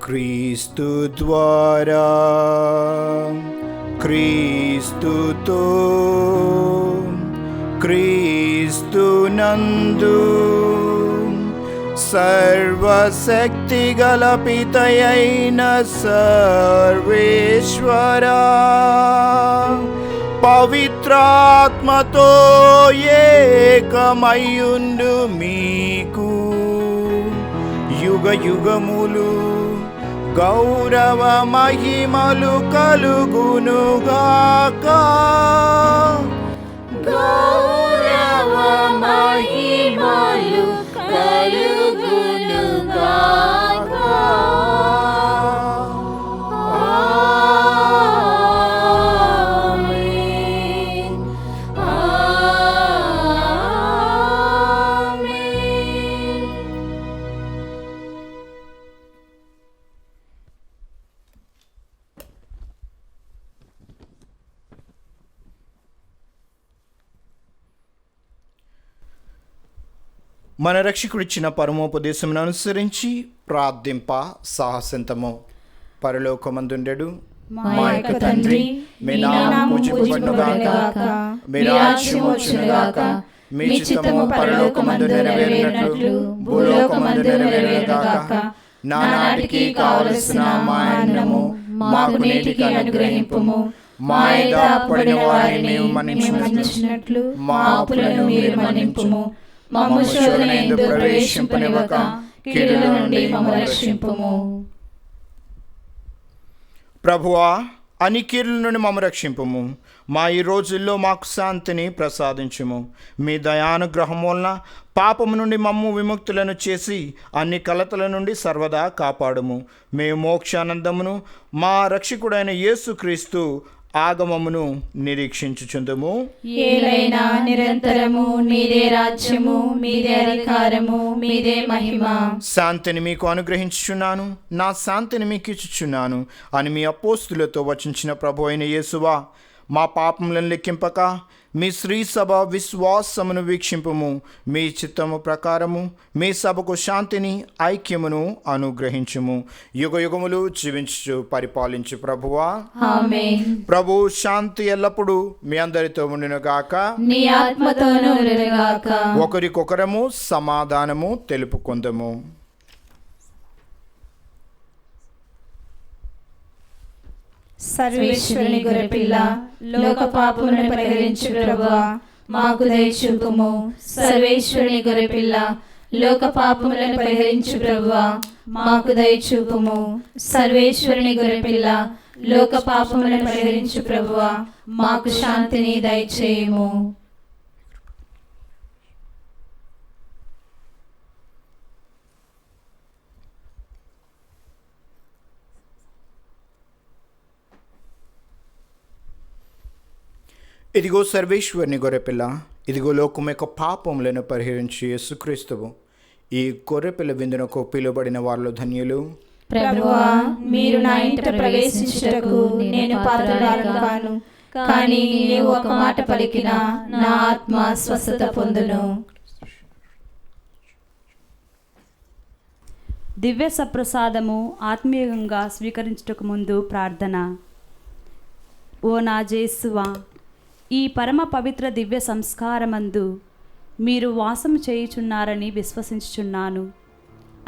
[SPEAKER 5] క్రీస్తు ద్వారా, క్రీస్తుతో, క్రీస్తునందు సర్వశక్తి గల పితయైన సర్వేశ్వరా, పవిత్రాత్మతో ఏకమయుండు మీకు యుగ యుగములు గౌరవ మహిమలు కలుగునుగాక.
[SPEAKER 3] గౌరవ మహిమలు కలుగునుగాక. ఆమేన్. ఆమేన్.
[SPEAKER 5] మన రక్షకుడిచ్చిన పరమోపదేశమును అనుసరించి ప్రార్థింప సాహసింతము. పరలోకమందుండెడు
[SPEAKER 3] మా యొక్క తండ్రి,
[SPEAKER 5] మీ నామము పూజింపబడునుగాక, మీ రాజ్యము వచ్చునుగాక, మీ చిత్తము పరలోకమందు నెరవేరినట్లు భూలోకమందు నెరవేరుగాక. నానాటికి కావలసిన మా అన్నము మాకు నేటికి అనుగ్రహింపుము. మా ఎదుట పడిన వారిని మేము మన్నించినట్లు మా అప్పులను మీరు మన్నింపుము. మమ్ము శోధన యందు ప్రవేశింపనివ్వక కీడుల నుండి మమ్మల్ని రక్షింపుము. ప్రభువా, అన్ని కీడుల నుండి మమ్మ రక్షింపుము. మా ఈ రోజుల్లో మాకు శాంతిని ప్రసాదించుము. మీ దయానుగ్రహం వలన పాపము నుండి మమ్ము విముక్తులను చేసి అన్ని కలతల నుండి సర్వదా కాపాడుము. మేము మోక్షానందమును మా రక్షకుడైన యేసుక్రీస్తు ఆగమమును నిరీక్షించుచుందుము.
[SPEAKER 3] ఏలైనా నిరంతరము మీదే రాజ్యము, మీదే అధికారము, మీదే మహిమ.
[SPEAKER 5] శాంతిని మీకు అనుగ్రహించుచున్నాను, నా శాంతిని మీకు ఇచ్చుచున్నాను అని మీ అపోస్తులతో వచించిన ప్రభు అయిన యేసువా, మా పాపములను లెక్కింపక మీ శ్రీ సభ విశ్వాసమును వీక్షింపుము. మీ చిత్తము ప్రకారము మీ సభకు శాంతిని ఐక్యమును అనుగ్రహించుము. యుగ యుగములు జీవించు పరిపాలించు ప్రభువా.
[SPEAKER 3] ఆమేన్.
[SPEAKER 5] ప్రభు శాంతి ఎల్లప్పుడూ మీ అందరితో ఉండునుగాక.
[SPEAKER 3] నీ ఆత్మతోనూ ఉండునుగాక.
[SPEAKER 5] ఒకరికొకరము సమాధానము తెలుపుకొందము.
[SPEAKER 3] సర్వేశ్వరుని గొర్రెపిల్ల, లోక పాపములను పరిహరించు ప్రభువా, మాకు దయచూపుము. సర్వేశ్వరుని గొర్రెపిల్ల, లోక పాపములను పరిహరించు ప్రభువా, మాకు దయచూపుము. సర్వేశ్వరుని గొర్రెపిల్ల, లోక పాపములను పరిహరించు ప్రభువా, మాకు శాంతిని దయచేయుము.
[SPEAKER 5] ఇదిగో సర్వేశ్వరుని గొర్రెపిల్ల, ఇదిగో లోకం యొక్క పాపములను పరిహరించి యేసుక్రీస్తువు. ఈ గొర్రెపిల్ల విందునకు పిలువబడిన వారిలో ధన్యులు.
[SPEAKER 3] ప్రభువా, మీరు నా ఇంట ప్రవేశించుటకు నేను పాత్రురాలు కాను, కానీ నీవు ఒక మాట పలికినా నా ఆత్మ స్వస్థత పొందును.
[SPEAKER 6] దివ్య సప్రసాదము ఆత్మీయంగా స్వీకరించుటకు ముందు ప్రార్థన. ఓ నా జేసువా, ఈ పరమ పవిత్ర దివ్య సంస్కారమందు మీరు వాసం చేయుచున్నారని విశ్వసించుచున్నాను.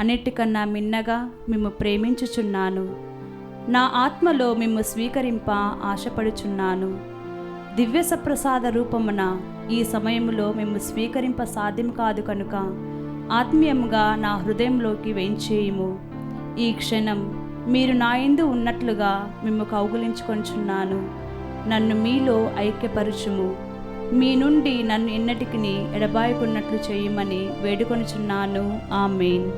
[SPEAKER 6] అన్నిటికన్నా మిన్నగా మిమ్ము ప్రేమించుచున్నాను. నా ఆత్మలో మిమ్ము స్వీకరింప ఆశపడుచున్నాను. దివ్య సప్రసాద రూపమున ఈ సమయంలో మిమ్ము స్వీకరింప సాధ్యం కాదు కనుక ఆత్మీయముగా నా హృదయంలోకి వేంచేయుము. ఈ క్షణం మీరు నా యందు ఉన్నట్లుగా మిమ్ము కౌగులించుకొనుచున్నాను. నన్ను మీలో ఐక్యపరుచుము. మీ నుండి నన్ను ఎన్నటికి ఎడబాయకున్నట్లు చేయమని వేడుకొనుచున్నాను. ఆమేన్.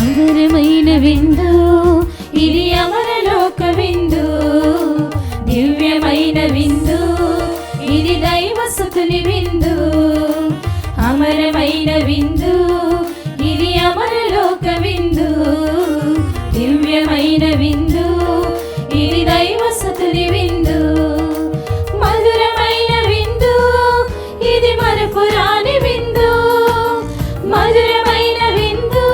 [SPEAKER 3] అమరమైన విందు ఇది, అమరలోక విందు, దివ్యమైన విందు ఇది, దైవసుతుని విందు. అమరమైన విందు ఇది, అమరలోక విందు, దివ్యమైన విందు ఇది, దైవసుతుని విందు. మధురమైన విందు ఇది, మరపురాని విందు. మధురమైన విందు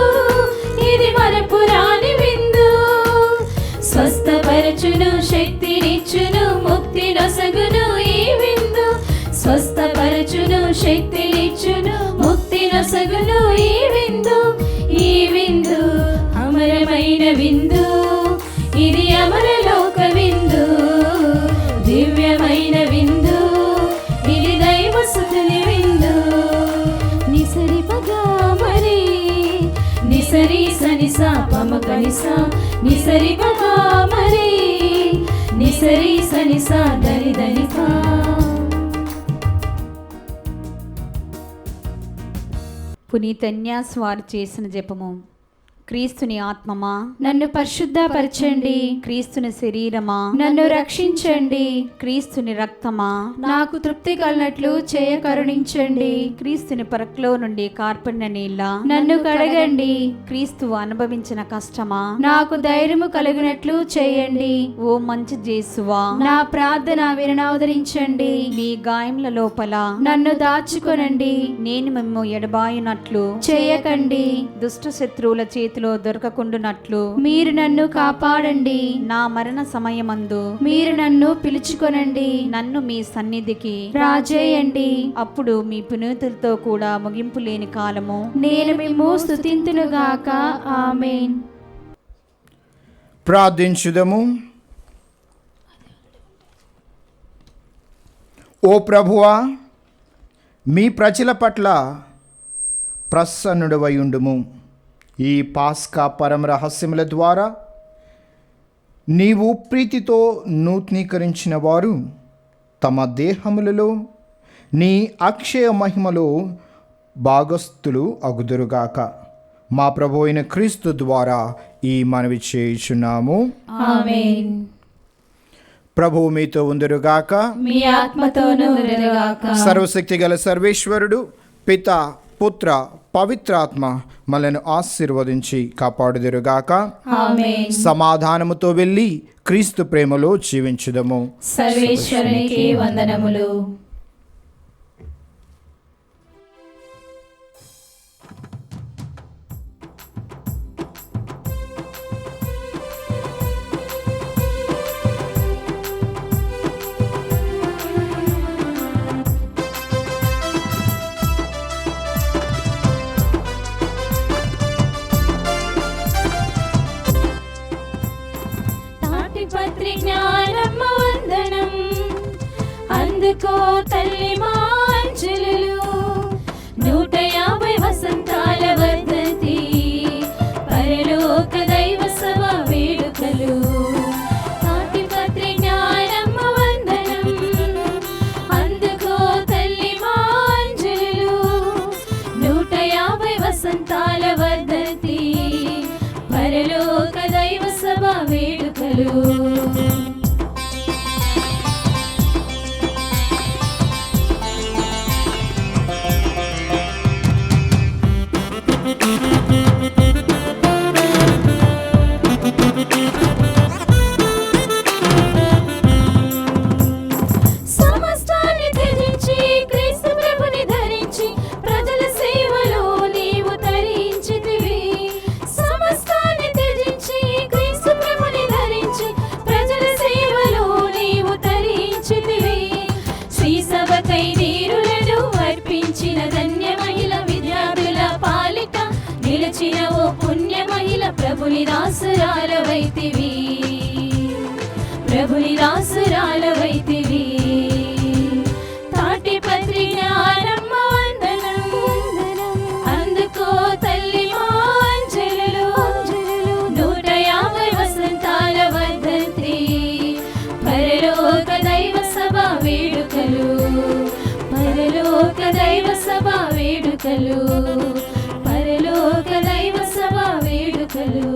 [SPEAKER 3] ఇది, మరపురాని విందు. స్వస్థపరచును, శక్తినిచ్చును, ముక్తి నొసగును ఈ విందు. స్వస్థపరచును, శక్తినిచ్చును, ముక్తి నొసగును ఈ విందు. ఈ విందు అమరమైన విందు ఇది, అమరలోక విందు, దివ్యమైన విందు ఇది, దైవసుతుని విందు. నిసరి పగా మరి నిసరి సనిసా పమగ నిసా, నిసరి పగా మరి నిసరి సనిసా దని ధనిపా.
[SPEAKER 7] పునీతన్యాస్ వారు చేసిన జపము. క్రీస్తుని ఆత్మమా,
[SPEAKER 1] నన్ను పరిశుద్ధపరచండి.
[SPEAKER 7] క్రీస్తుని శరీరమా,
[SPEAKER 1] నన్ను రక్షించండి.
[SPEAKER 7] క్రీస్తుని రక్తమా,
[SPEAKER 1] నాకు తృప్తి కలిగినట్లు చేయ కరుణించండి.
[SPEAKER 7] క్రీస్తుని పరక్లో నుండి కార్పడిన నీళ్ళ,
[SPEAKER 1] నన్ను కడగండి.
[SPEAKER 7] క్రీస్తు అనుభవించిన కష్టమా,
[SPEAKER 1] నాకు ధైర్యము కలిగినట్లు చేయండి.
[SPEAKER 7] ఓ మంచి జేసువా,
[SPEAKER 1] నా ప్రార్థన వినవదరించండి.
[SPEAKER 7] మీ గాయముల లోపల
[SPEAKER 1] నన్ను దాచుకొనండి.
[SPEAKER 7] నేను మిమ్ము ఎడబాయునట్లు
[SPEAKER 1] చేయకండి.
[SPEAKER 7] దుష్ట శత్రువుల చేతిలో దొరకకుండునట్లు
[SPEAKER 1] మీరు నన్ను కాపాడండి.
[SPEAKER 7] నా మరణ సమయమందు
[SPEAKER 1] మీరు నన్ను పిలుచుకొనండి.
[SPEAKER 7] నన్ను మీ సన్నిధికి
[SPEAKER 1] రాజేయండి.
[SPEAKER 7] అప్పుడు మీ పునీతులతో కూడా ముగింపు లేని కాలము
[SPEAKER 1] నేను మిమ్ము స్తుతింతునుగాక. ఆమేన్.
[SPEAKER 5] ప్రార్థించుదము. ఓ ప్రభువా, మీ ప్రజల పట్ల ప్రసన్నుడవయుండుము. ఈ పాస్కా పరమ రహస్యముల ద్వారా నీవు ప్రీతితో నూతనీకరించిన వారు తమ దేహములలో నీ అక్షయ మహిమలో భాగస్థులు అగుదురుగాక. మా ప్రభు అయిన క్రీస్తు ద్వారా ఈ మనవి చేయుచున్నాము.
[SPEAKER 3] ఆమేన్.
[SPEAKER 5] ప్రభువు మీతో ఉందురుగాక.
[SPEAKER 3] మీ ఆత్మతోనూ ఉండుగాక.
[SPEAKER 5] సర్వశక్తి గల సర్వేశ్వరుడు పిత పుత్ర పవిత్రాత్మ మనను ఆశీర్వదించి కాపాడుదురుగాక.
[SPEAKER 3] ఆమేన్.
[SPEAKER 5] సమాధానముతో వెళ్ళి క్రీస్తు ప్రేమలో జీవించుదము.
[SPEAKER 3] సర్వేశ్వరునికి వందనములు. తాటిపత్రి జ్ఞానమ్మ వందనం అందుకో తల్లి మాంజలు. 150 వసంతాల వర్ధంతి పిలిచిన ఓ పుణ్య మహిళ ప్రభుని దాసురాలవైతివి, ప్రభుని దాసురాలవైతివి. తాటిపత్రి జ్ఞానమ్మ వందనం, అందుకో తల్లి మా అంజలులు. 150 వసంతాల వర్ధంతి, పరలోక దైవ సభ వేడుకలు, పరలోక దైవ సభ వేడుకలు, పరలోక దైవ సభ వేడుకలు.